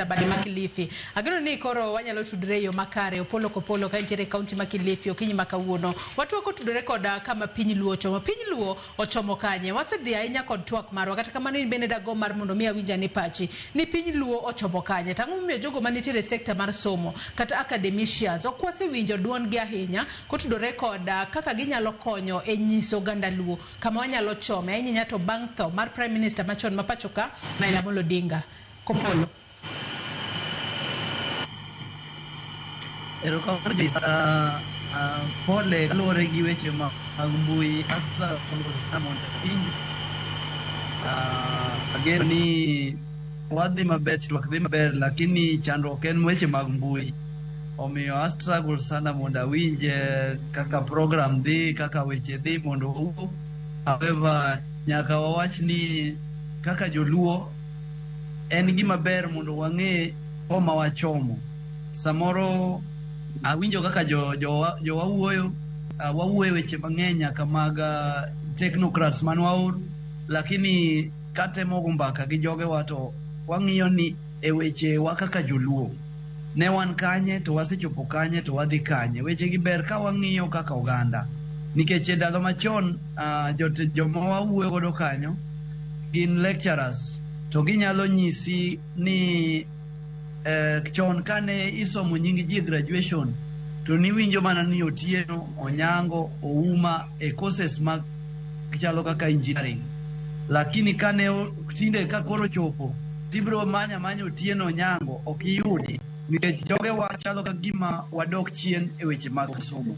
Badi Makilifi. Agano ni koro wanyalo tudre yo makare opolo kopolo ka ntiere kaunti Makilifi okinyi makawuono. Watu wako tudre koda kama piny luo chomo. Piny luo ochomo kanye. Wasedhi ahinya kod twak marwa kata kamano ni bende dago mar mondo mi awinja ni pachi. Ni piny luo ochomo kanye. Tangu miyo jogo manitiere sekta mar somo kata academicians okwase winjo duon gi ahinya kotudore koda kaka ginyalo konyo e nyiso ganda luo kama wanyalo chome. Ahinya to bang' tho mar Prime Minister machon mapachoka Raila Amolo Odinga. Kopolo. Pole kalore gi weche mag mbui Astra Samon ageno ni wadhi maber twak dhi maber lakini chandruok en weche mag mbui omiyo Astra sana mondo awinje kaka program dhi kaka weche dhi mondo however nyaka wawach ni kaka joluo en gima ber mondo wang'e koma wachomo samoro awinjo kaka jo wawuoyo weche mang'eny nyaka mag technocrats manwaur lakini katemo go mbaka gi joge wato wang'iyo ni e weche wa kaka joluo ne wan kanye to wasechopo kanye to wadhi kanye weche gi ber ka wang'iyo kaka oganda nikech e ndalo machon joma wawuoyo godo kanyo gin lecturers to ginyalo nyisi ni chon kane isomo nying ji graduation to niwinjo mana ni Otieno, Onyango, Ouma e courses mag chalo kaka engineering lakini kane tinde ka koro chopo tibro manya Otieno Onyango ok iyudi nikech joge wachalo ka gima wadok chien e weche mag somo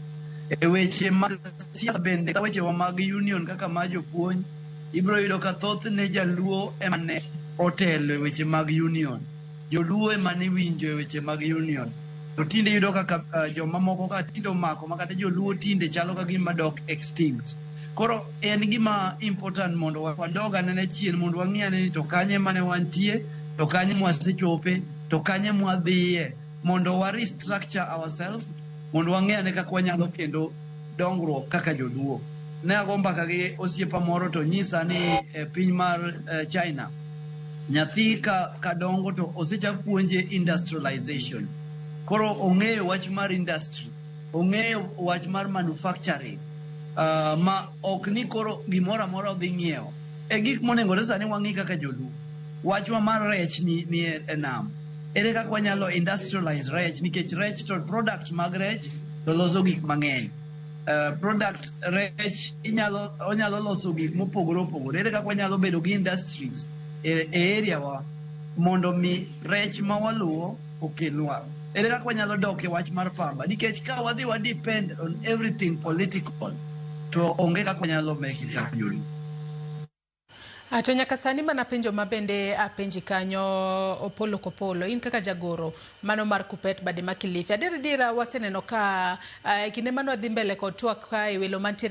e weche mag siasa bende ka weche mag union kaka ma jopuonj ibro yudo ka thoth ne jaluo emane otelo e weche mag union joluo emane winjo e weche mag union to tinde yudo kaka joma moko ka tindo mako makata joluo tinde chalo ka gima dok extinct koro en gima important mondo wadoga nene chien mondo wang'iyane ni to kanye mane wantie to kanye mwasechope to kanye mwadhiye mondo wa restructure ourselves mondo wang'iyane kaka wanyalo kendo dongruok kaka joluo ne ago mbaka gi osiepa moro to nyisa ni piny mar China nyathi ka dongo to osechak puonje industrialization koro ong'eyo wach mar industry ong'eyo wach mar manufacturing ma ok ni koro gimoro amora odhi ng'iewo e gik monengore sani wang'i kaka joluo wachwa mar rech ni e nam ere kaka wanyalo industrialize rech nikech rech to product mag rech to loso gik mang'eny product rech onyalo loso gik mopogore opogore ere kaka wanyalo bedo gi industries e area wa mondo mi rech ma waluo okelwa ere kaka wanyalo dok e wach mar pamba nikech ka wadhi wa depend on everything political to onge kaka wanyalo make it happen. To nyaka sani mana penjo mabende apenji kanyo opolo kopolo in kaka jagoro mano mar Kupet Badi Makilifi adira waseneno ka kinde mano dhi mbele kod twak ka e welo mantiere